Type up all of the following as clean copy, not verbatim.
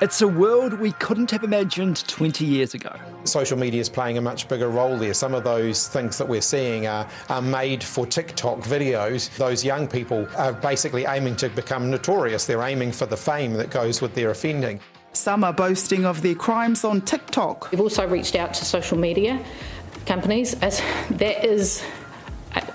It's a world we couldn't have imagined 20 years ago. Social media is playing a much bigger role there. Some of those things that we're seeing are made for TikTok videos. Those young people are basically aiming to become notorious. They're aiming for the fame that goes with their offending. Some are boasting of their crimes on TikTok. We've also reached out to social media companies as that is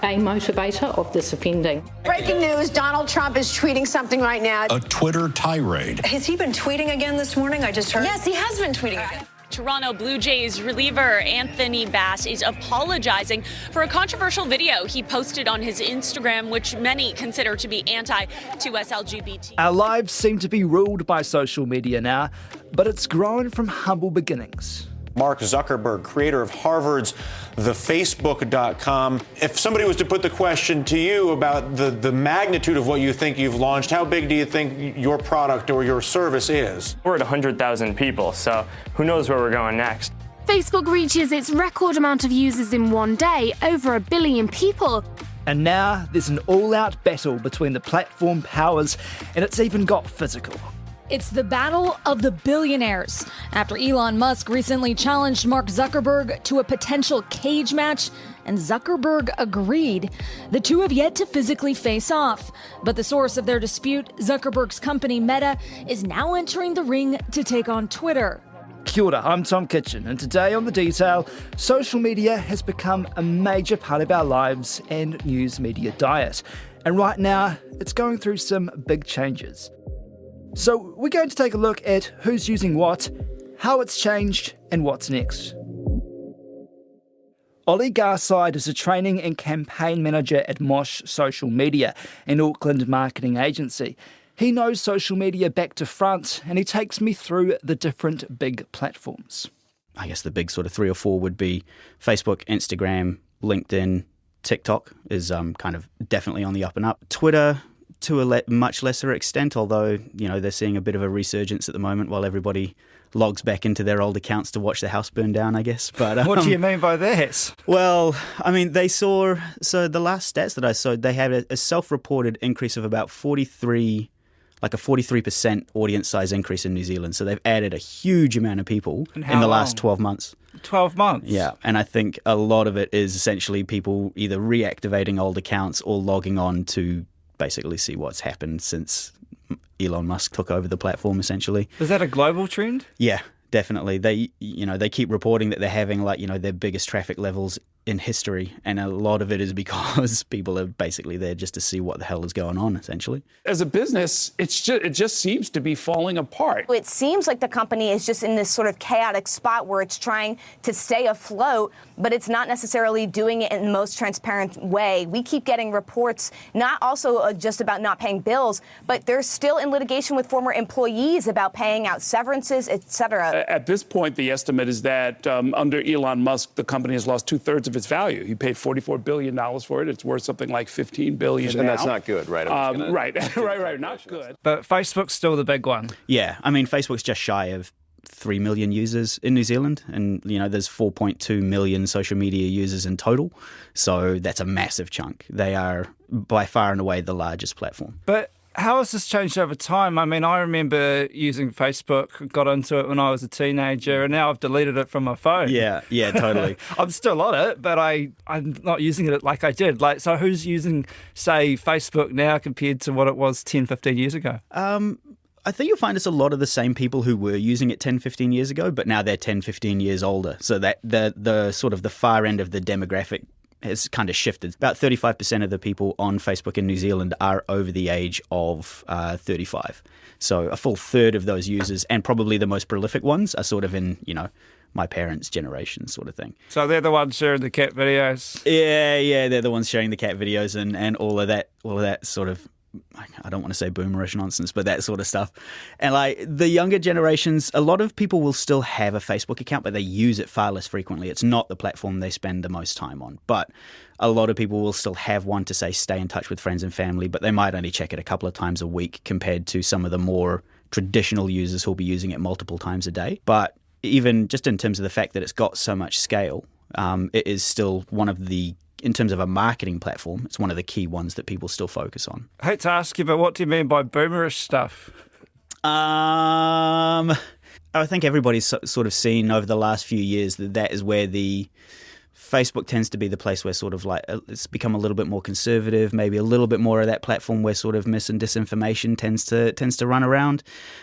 a motivator of this offending. Breaking news, Donald Trump is tweeting something right now. A Twitter tirade. Has he been tweeting again this morning? I just heard. Yes, he has been tweeting again. Toronto Blue Jays reliever Anthony Bass is apologizing for a controversial video he posted on his Instagram, which many consider to be anti-2S LGBT. Our lives seem to be ruled by social media now, but it's grown from humble beginnings. Mark Zuckerberg, creator of Harvard's thefacebook.com. If somebody was to put the question to you about the magnitude of what you think you've launched, how big do you think your product or your service is? We're at 100,000 people, so who knows where we're going next. Facebook reaches its record amount of users in one day, over 1 billion people. And now there's an all-out battle between the platform powers, and it's even got physical. It's the battle of the billionaires. After Elon Musk recently challenged Mark Zuckerberg to a potential cage match, and Zuckerberg agreed. The two have yet to physically face off. But the source of their dispute, Zuckerberg's company Meta, is now entering the ring to take on Twitter. Kia ora, I'm Tom Kitchen, and today on The Detail, social media has become a major part of our lives and news media diet. And right now, it's going through some big changes. So we're going to take a look at who's using what, how it's changed, and what's next. Ollie Garside is a training and campaign manager at Mosh Social Media, an Auckland marketing agency. He knows social media back to front, and he takes me through the different big platforms. I guess the big sort of 3 or 4 would be Facebook, Instagram, LinkedIn, TikTok is kind of definitely on the up and up. Twitter, to a much lesser extent, although, you know, they're seeing a bit of a resurgence at the moment while everybody logs back into their old accounts to watch their house burn down, I guess. But what do you mean by that? Well, I mean, the last stats that I saw, they had a self-reported increase of about 43% audience size increase in New Zealand. So they've added a huge amount of people in the last 12 months. 12 months? Yeah, and I think a lot of it is essentially people either reactivating old accounts or logging on to basically see what's happened since Elon Musk took over the platform, essentially. Is that a global trend? Yeah, definitely. They keep reporting that they're having their biggest traffic levels in history, and a lot of it is because people are basically there just to see what the hell is going on, essentially. As a business, it just seems to be falling apart. It seems like the company is just in this sort of chaotic spot where it's trying to stay afloat, but it's not necessarily doing it in the most transparent way. We keep getting reports, not also just about not paying bills, but they're still in litigation with former employees about paying out severances, et cetera. At this point, the estimate is that under Elon Musk, the company has lost 2/3 of its value. He paid $44 billion for it. It's worth something like $15 billion now. And that's not good, right? Right, not good. But Facebook's still the big one. Yeah, I mean, Facebook's just shy of 3 million users in New Zealand, and there's 4.2 million social media users in total. So that's a massive chunk. They are by far and away the largest platform. But how has this changed over time? I mean, I remember using Facebook, got into it when I was a teenager, and now I've deleted it from my phone. Yeah, totally. I'm still on it, but I'm not using it like I did. So who's using, say, Facebook now compared to what it was 10, 15 years ago? I think you'll find it's a lot of the same people who were using it 10, 15 years ago, but now they're 10, 15 years older. So that the sort of the far end of the demographic has kind of shifted. About 35% of the people on Facebook in New Zealand are over the age of 35. So a full third of those users, and probably the most prolific ones, are sort of in, my parents' generation sort of thing. So they're the ones sharing the cat videos? Yeah, they're the ones sharing the cat videos and all of that sort of, I don't want to say boomerish nonsense, but that sort of stuff. And the younger generations, a lot of people will still have a Facebook account, but they use it far less frequently. It's not the platform they spend the most time on. But a lot of people will still have one to say stay in touch with friends and family, but they might only check it a couple of times a week compared to some of the more traditional users who'll be using it multiple times a day. But even just in terms of the fact that it's got so much scale, it is still one of the in terms of a marketing platform, it's one of the key ones that people still focus on. I hate to ask you, but what do you mean by boomerish stuff? I think everybody's sort of seen over the last few years that is where the Facebook tends to be the place where sort of like it's become a little bit more conservative, maybe a little bit more of that platform where sort of mis and disinformation tends to run around.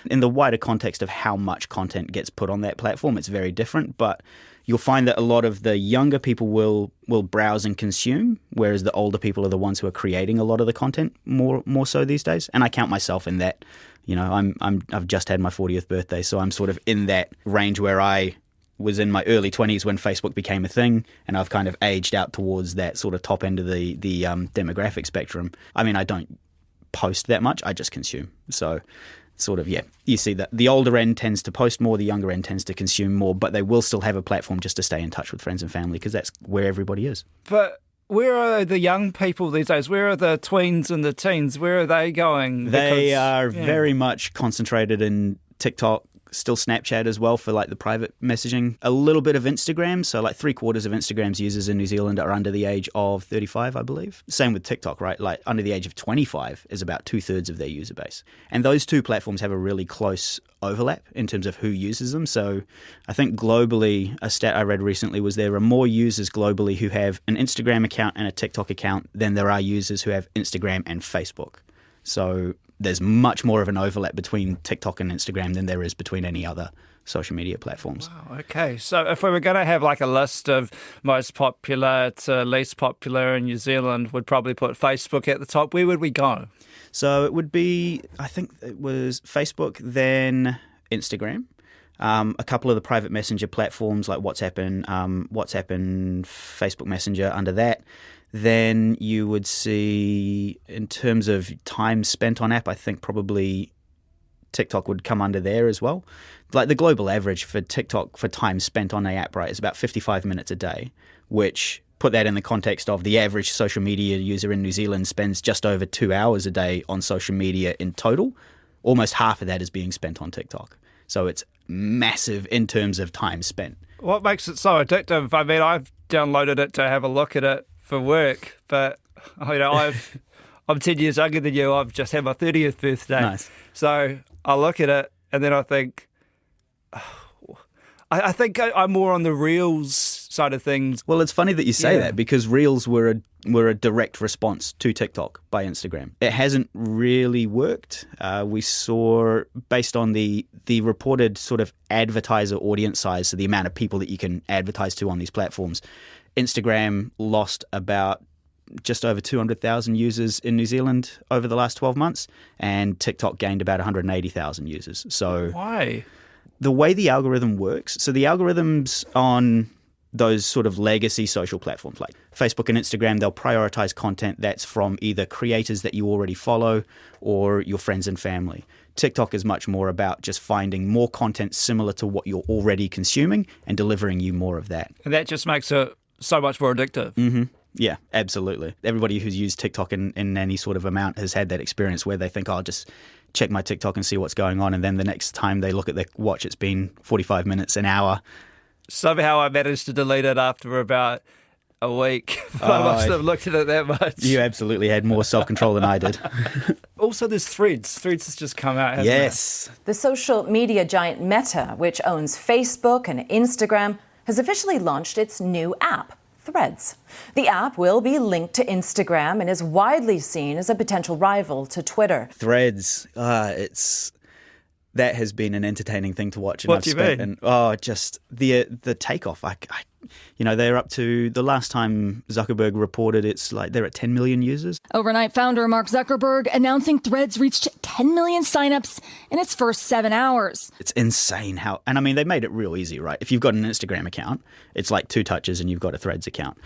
In the wider context of how much content gets put on that platform, it's very different, but you'll find that a lot of the younger people will browse and consume, whereas the older people are the ones who are creating a lot of the content more so these days. And I count myself in that. You know, I've just had my 40th birthday, so I'm sort of in that range where I was in my early 20s when Facebook became a thing, and I've kind of aged out towards that sort of top end of the demographic spectrum. I mean, I don't post that much, I just consume. So sort of, yeah, you see that the older end tends to post more, the younger end tends to consume more, but they will still have a platform just to stay in touch with friends and family because that's where everybody is. But where are the young people these days? Where are the tweens and the teens? Where are they going? They are very much concentrated in TikTok, still Snapchat as well for like the private messaging, a little bit of Instagram. So like 3/4 of Instagram's users in New Zealand are under the age of 35, I believe. Same with TikTok, right? Like under the age of 25 is about 2/3 of their user base. And those two platforms have a really close overlap in terms of who uses them. So I think globally, a stat I read recently was there are more users globally who have an Instagram account and a TikTok account than there are users who have Instagram and Facebook. So there's much more of an overlap between TikTok and Instagram than there is between any other social media platforms. Wow, okay. So if we were going to have like a list of most popular to least popular in New Zealand, we'd probably put Facebook at the top. Where would we go? So it would be, I think it was Facebook, then Instagram. A couple of the private messenger platforms like WhatsApp and Facebook Messenger under that. Then you would see, in terms of time spent on app, I think probably TikTok would come under there as well. Like the global average for TikTok for time spent on an app, right, is about 55 minutes a day, which put that in the context of the average social media user in New Zealand spends just over 2 hours a day on social media in total. Almost half of that is being spent on TikTok. So it's massive in terms of time spent. What makes it so addictive? I mean, I've downloaded it to have a look at it for work, but you know, I'm 10 years younger than you. I've just had my 30th birthday. Nice. So I look at it and then I think, I think I'm more on the Reels side of things. Well, it's funny that you say that because Reels were a direct response to TikTok by Instagram. It hasn't really worked. We saw, based on the reported sort of advertiser audience size, so the amount of people that you can advertise to on these platforms, Instagram lost about just over 200,000 users in New Zealand over the last 12 months, and TikTok gained about 180,000 users. So why? The way the algorithm works, so the algorithms on those sort of legacy social platforms like Facebook and Instagram, they'll prioritize content that's from either creators that you already follow or your friends and family. TikTok is much more about just finding more content similar to what you're already consuming and delivering you more of that. And that just makes it so much more addictive. Mm-hmm. Yeah, absolutely. Everybody who's used TikTok in any sort of amount has had that experience where they think, I'll just check my TikTok and see what's going on. And then the next time they look at their watch, it's been 45 minutes, an hour. Somehow I managed to delete it after about a week. I must have looked at it that much. You absolutely had more self-control than I did. Also, there's Threads. Threads has just come out, hasn't it? The social media giant Meta, which owns Facebook and Instagram, has officially launched its new app, Threads. The app will be linked to Instagram and is widely seen as a potential rival to Twitter. Threads, that has been an entertaining thing to watch. And What do you mean? And, just the takeoff. They're up to, the last time Zuckerberg reported, it's like they're at 10 million users. Overnight founder Mark Zuckerberg announcing Threads reached 10 million signups in its first 7 hours. It's insane how, and I mean, they made it real easy, right? If you've got an Instagram account, it's like 2 touches and you've got a Threads account.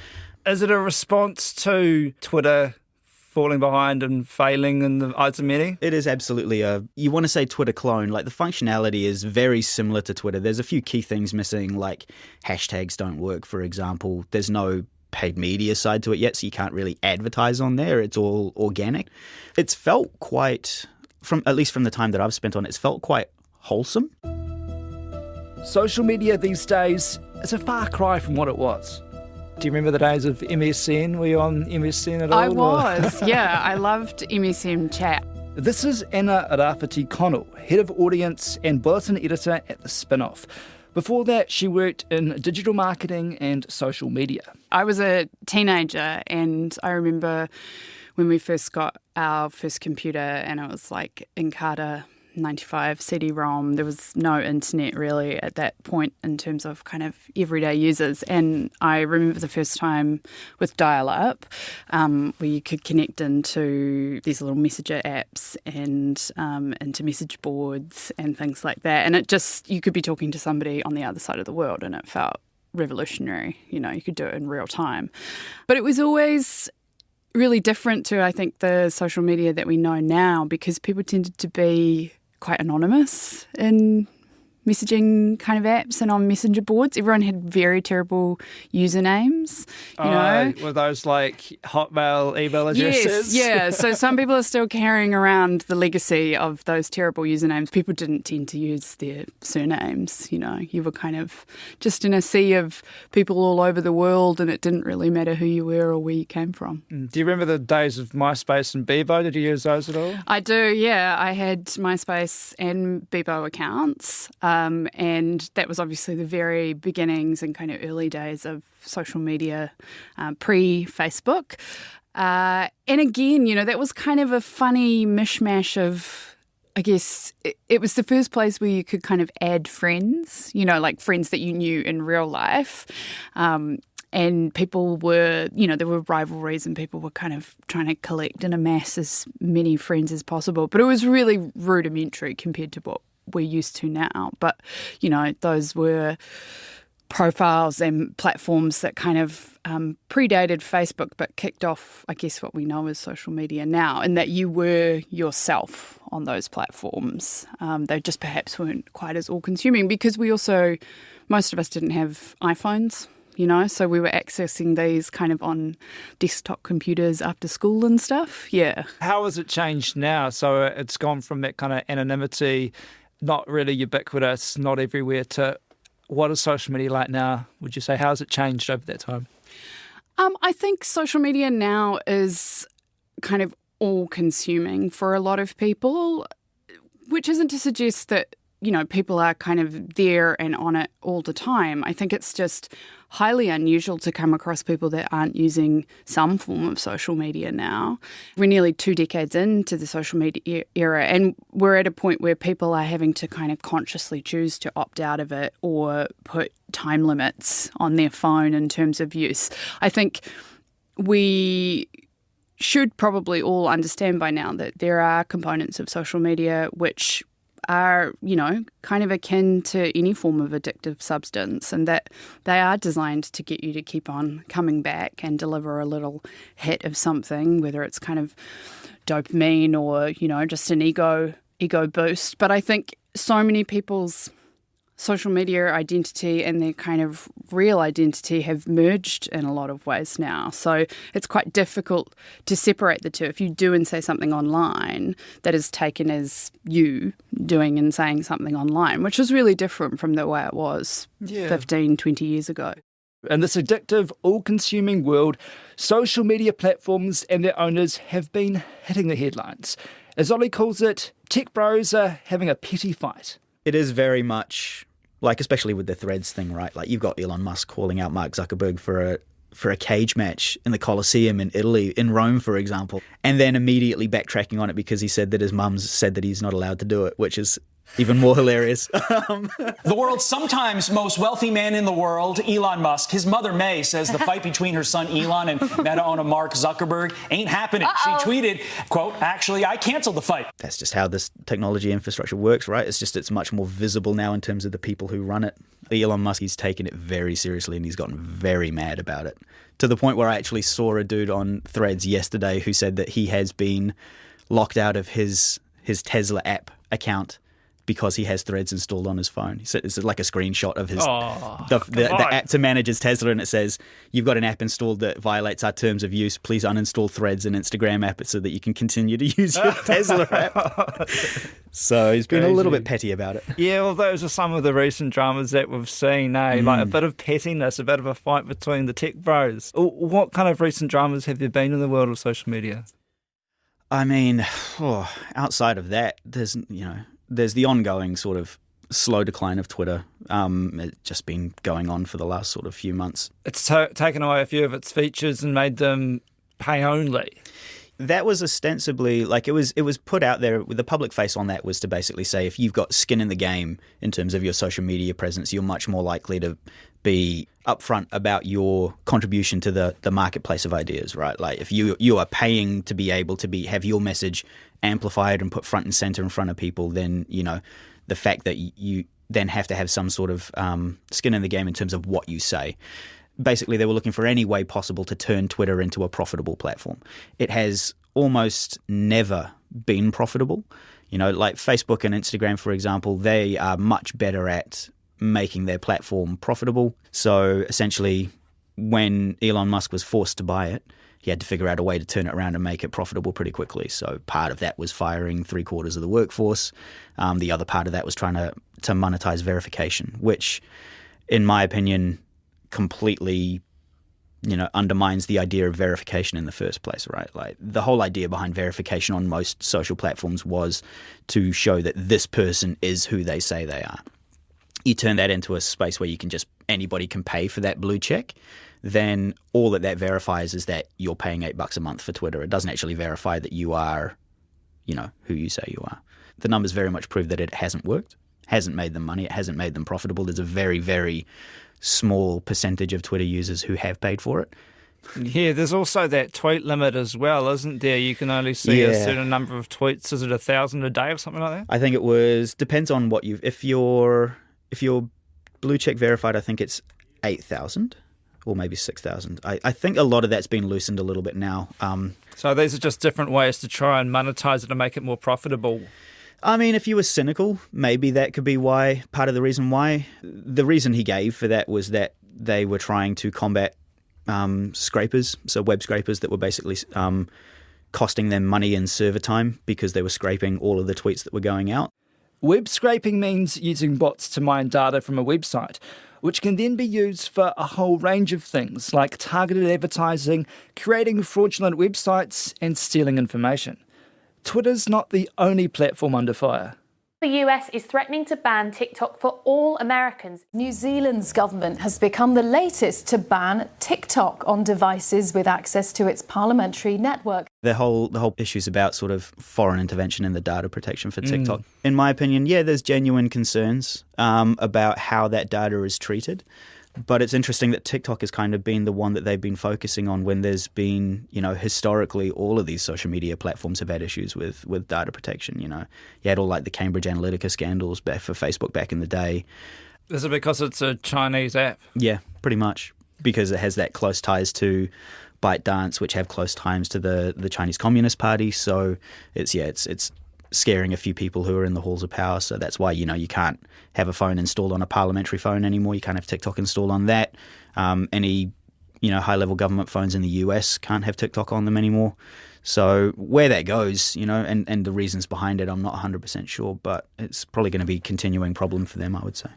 Is it a response to Twitter falling behind and failing in the eyes of many? It is absolutely you want to say Twitter clone, like the functionality is very similar to Twitter. There's a few key things missing, like hashtags don't work, for example. There's no paid media side to it yet, so you can't really advertise on there. It's all organic. It's felt quite, at least from the time that I've spent on it, it's felt quite wholesome. Social media these days is a far cry from what it was. Do you remember the days of MSN? Were you on MSN at all? I was, yeah. I loved MSN chat. This is Anna Rafferty-Connell, Head of Audience and Bulletin Editor at The Spinoff. Before that, she worked in digital marketing and social media. I was a teenager, and I remember when we first got our first computer, and it was like Encarta 95 CD-ROM. There was no internet really at that point in terms of kind of everyday users. And I remember the first time with dial-up, where you could connect into these little messenger apps and into message boards and things like that. And it just, you could be talking to somebody on the other side of the world, and it felt revolutionary. You know, you could do it in real time. But it was always really different to, I think, the social media that we know now, because people tended to be quite anonymous in messaging kind of apps and on messenger boards. Everyone had very terrible usernames, you know. Were those like Hotmail email addresses? Yes, yeah. So some people are still carrying around the legacy of those terrible usernames. People didn't tend to use their surnames, you know. You were kind of just in a sea of people all over the world, and it didn't really matter who you were or where you came from. Do you remember the days of MySpace and Bebo? Did you use those at all? I do, yeah. I had MySpace and Bebo accounts. And that was obviously the very beginnings and kind of early days of social media, pre-Facebook. And again, you know, that was kind of a funny mishmash of, I guess, it was the first place where you could kind of add friends, you know, like friends that you knew in real life. And people were, you know, there were rivalries and people were kind of trying to collect and amass as many friends as possible. But it was really rudimentary compared to what we're used to now. But, you know, those were profiles and platforms that kind of predated Facebook but kicked off, I guess, what we know as social media now, and that you were yourself on those platforms. They just perhaps weren't quite as all-consuming because we also, most of us didn't have iPhones, you know, so we were accessing these kind of on desktop computers after school and stuff. Yeah. How has it changed now? So it's gone from that kind of anonymity, not really ubiquitous, not everywhere, to what is social media like now, would you say? How has it changed over that time? I think social media now is kind of all-consuming for a lot of people, which isn't to suggest that, you know, people are kind of there and on it all the time. I think it's just highly unusual to come across people that aren't using some form of social media now. We're nearly 2 decades into the social media era, and we're at a point where people are having to kind of consciously choose to opt out of it or put time limits on their phone in terms of use. I think we should probably all understand by now that there are components of social media which are, you know, kind of akin to any form of addictive substance, and that they are designed to get you to keep on coming back and deliver a little hit of something, whether it's kind of dopamine or, you know, just an ego boost. But I think so many people's social media identity and their kind of real identity have merged in a lot of ways now. So it's quite difficult to separate the two. If you do and say something online, that is taken as you doing and saying something online, which is really different from the way it was 15, 20 years ago. In this addictive, all-consuming world, social media platforms and their owners have been hitting the headlines. As Ollie calls it, tech bros are having a petty fight. It is very much like, especially with the Threads thing, right? Like, you've got Elon Musk calling out Mark Zuckerberg for a cage match in the Colosseum in Italy, in Rome, for example, and then immediately backtracking on it because he said that his mum's said that he's not allowed to do it, which is even more hilarious. The world's sometimes most wealthy man in the world, Elon Musk. His mother, May, says the fight between her son Elon and Meta owner Mark Zuckerberg ain't happening. She tweeted, quote, "Actually, I canceled the fight." That's just how this technology infrastructure works, right? It's much more visible now in terms of the people who run it. Elon Musk, he's taken it very seriously and he's gotten very mad about it, to the point where I actually saw a dude on Threads yesterday who said that he has been locked out of his Tesla app account because he has Threads installed on his phone. So it's like a screenshot of his the app to manage his Tesla, and it says, "You've got an app installed that violates our terms of use. Please uninstall Threads and Instagram app so that you can continue to use your Tesla app." So he's been a little bit petty about it. Yeah, well, those are some of the recent dramas that we've seen, like a bit of pettiness, a bit of a fight between the tech bros. What kind of recent dramas have there been in the world of social media? I mean, outside of that, there's the ongoing sort of slow decline of Twitter. It's just been going on for the last sort of few months. It's taken away a few of its features and made them pay only. That was ostensibly, like, it was put out there, with the public face on that was to basically say if you've got skin in the game in terms of your social media presence, you're much more likely to be upfront about your contribution to the marketplace of ideas, right? Like if you are paying to be able to have your message amplified and put front and center in front of people, then, the fact that you then have to have some sort of skin in the game in terms of what you say. Basically, they were looking for any way possible to turn Twitter into a profitable platform. It has almost never been profitable. Like Facebook and Instagram, for example, they are much better at making their platform profitable. So essentially, when Elon Musk was forced to buy it, he had to figure out a way to turn it around and make it profitable pretty quickly. So part of that was firing 3/4 of the workforce. The other part of that was trying to monetize verification, which, in my opinion, completely, undermines the idea of verification in the first place, right? Like the whole idea behind verification on most social platforms was to show that this person is who they say they are. You turn that into a space where anybody can pay for that blue check, then all that verifies is that you're paying $8 a month for Twitter. It doesn't actually verify that you are, who you say you are. The numbers very much prove that it hasn't worked, hasn't made them money, it hasn't made them profitable. There's a very, very small percentage of Twitter users who have paid for it. Yeah, there's also that tweet limit as well, isn't there? You can only see a certain number of tweets. Is it 1,000 a day or something like that? I think depends on what if you're blue check verified, I think it's 8,000 or maybe 6,000. I think a lot of that's been loosened a little bit now. So these are just different ways to try and monetize it and make it more profitable. I mean, if you were cynical, maybe that could be part of the reason why. The reason he gave for that was that they were trying to combat scrapers, so web scrapers that were basically costing them money and server time because they were scraping all of the tweets that were going out. Web scraping means using bots to mine data from a website, which can then be used for a whole range of things like targeted advertising, creating fraudulent websites, and stealing information. Twitter's not the only platform under fire. The US is threatening to ban TikTok for all Americans. New Zealand's government has become the latest to ban TikTok on devices with access to its parliamentary network. The whole issue's about sort of foreign intervention in the data protection for TikTok. In my opinion, there's genuine concerns about how that data is treated. But it's interesting that TikTok has kind of been the one that they've been focusing on when there's been, historically all of these social media platforms have had issues with data protection. You had all like the Cambridge Analytica scandals for Facebook back in the day. Is it because it's a Chinese app? Yeah, pretty much. Because it has that close ties to ByteDance, which have close ties to the Chinese Communist Party. So it's scaring a few people who are in the halls of power. So that's why, you can't have a phone installed on a parliamentary phone anymore. You can't have TikTok installed on that. Any, high-level government phones in the US can't have TikTok on them anymore. So where that goes, and the reasons behind it, I'm not 100% sure, but it's probably going to be a continuing problem for them, I would say.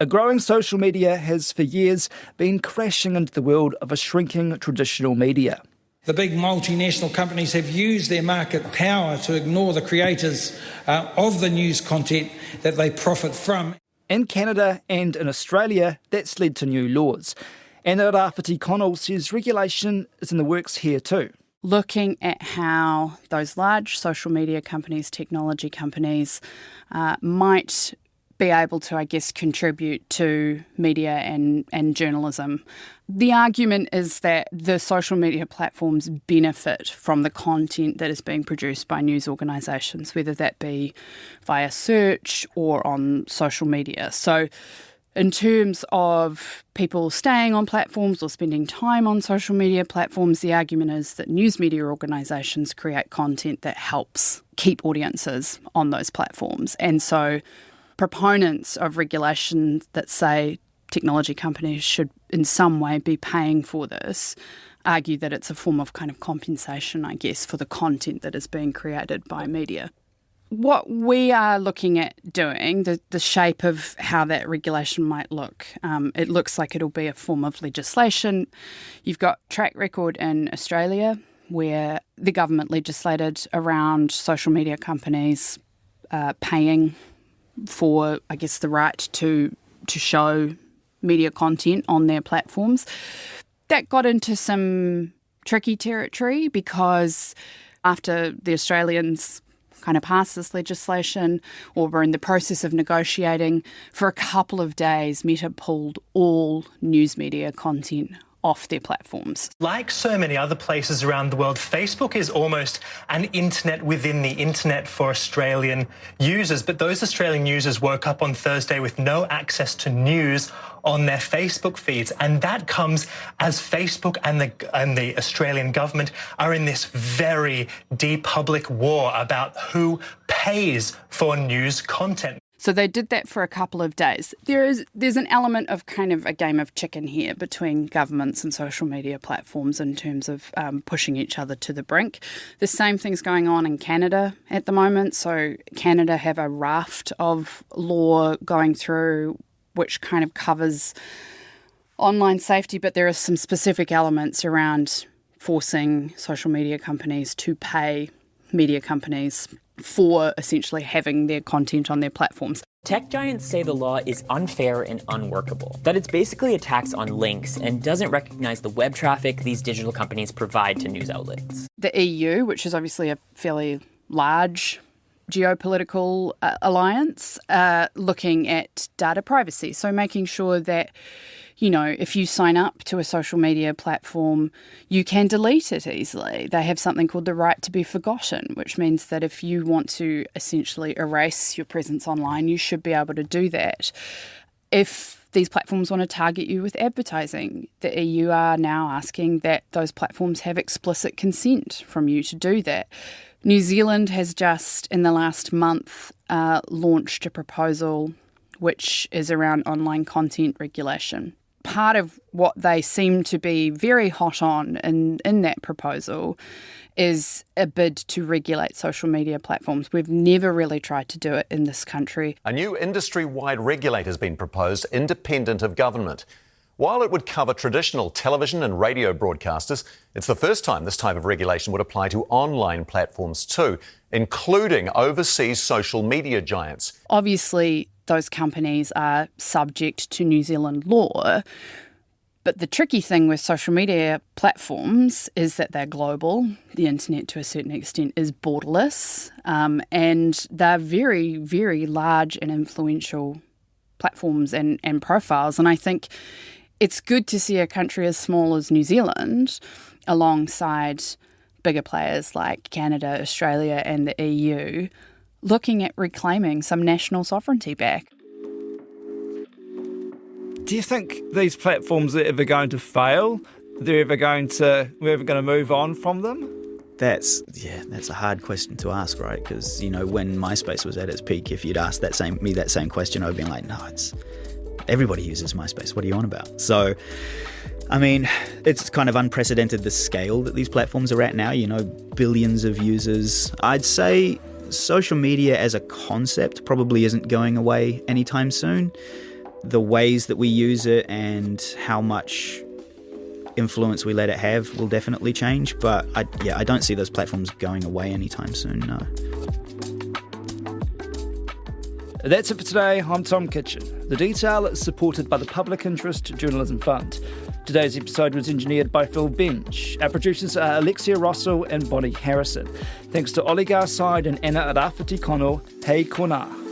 A growing social media has for years been crashing into the world of a shrinking traditional media. The big multinational companies have used their market power to ignore the creators of the news content that they profit from. In Canada and in Australia, that's led to new laws. And Rafferty Connell says regulation is in the works here too. Looking at how those large social media companies, technology companies, might be able to, contribute to media and journalism. The argument is that the social media platforms benefit from the content that is being produced by news organisations, whether that be via search or on social media. So in terms of people staying on platforms or spending time on social media platforms, the argument is that news media organisations create content that helps keep audiences on those platforms. And so proponents of regulation that say technology companies should in some way be paying for this argue that it's a form of kind of compensation, for the content that is being created by media. what we are looking at doing, the shape of how that regulation might look, it looks like it'll be a form of legislation. You've got track record in Australia where the government legislated around social media companies paying for, I guess, the right to show media content on their platforms. That got into some tricky territory because after the Australians kind of passed this legislation or were in the process of negotiating, for a couple of days, Meta pulled all news media content off their platforms. Like so many other places around the world, Facebook is almost an internet within the internet for Australian users. But those Australian users woke up on Thursday with no access to news on their Facebook feeds. And that comes as Facebook and the Australian government are in this very deep public war about who pays for news content. So they did that for a couple of days. There's an element of kind of a game of chicken here between governments and social media platforms in terms of pushing each other to the brink. The same thing's going on in Canada at the moment. So Canada have a raft of law going through which kind of covers online safety, but there are some specific elements around forcing social media companies to pay media companies for essentially having their content on their platforms. Tech giants say the law is unfair and unworkable, that it's basically a tax on links and doesn't recognize the web traffic these digital companies provide to news outlets. The EU, which is obviously a fairly large geopolitical alliance, looking at data privacy. So making sure that, you know, if you sign up to a social media platform, you can delete it easily. They have something called the right to be forgotten, which means that if you want to essentially erase your presence online, you should be able to do that. If these platforms want to target you with advertising, the EU are now asking that those platforms have explicit consent from you to do that. New Zealand has just, in the last month, launched a proposal which is around online content regulation. Part of what they seem to be very hot on in that proposal is a bid to regulate social media platforms. We've never really tried to do it in this country. A new industry-wide regulator has been proposed, independent of government. While it would cover traditional television and radio broadcasters, it's the first time this type of regulation would apply to online platforms too, including overseas social media giants. Obviously, those companies are subject to New Zealand law, but the tricky thing with social media platforms is that they're global. The internet, to a certain extent, is borderless, and they're very, very large and influential platforms and profiles. And I think it's good to see a country as small as New Zealand alongside bigger players like Canada, Australia and the EU looking at reclaiming some national sovereignty back. Do you think these platforms are ever going to fail? We're ever going to move on from them? That's a hard question to ask, right? Because, you know, when MySpace was at its peak, if you'd asked that same question, I'd be like, no, everybody uses MySpace. What are you on about? So, I mean, it's kind of unprecedented the scale that these platforms are at now, you know, billions of users. I'd say social media as a concept probably isn't going away anytime soon. The ways that we use it and how much influence we let it have will definitely change, but I don't see those platforms going away anytime soon, no. That's it for today. I'm Tom Kitchen. The Detail is supported by the Public Interest Journalism Fund. Today's episode was engineered by Phil Bench. Our producers are Alexia Rossell and Bonnie Harrison. Thanks to Oli Garside and Anna Arafati Kono. Hei kona.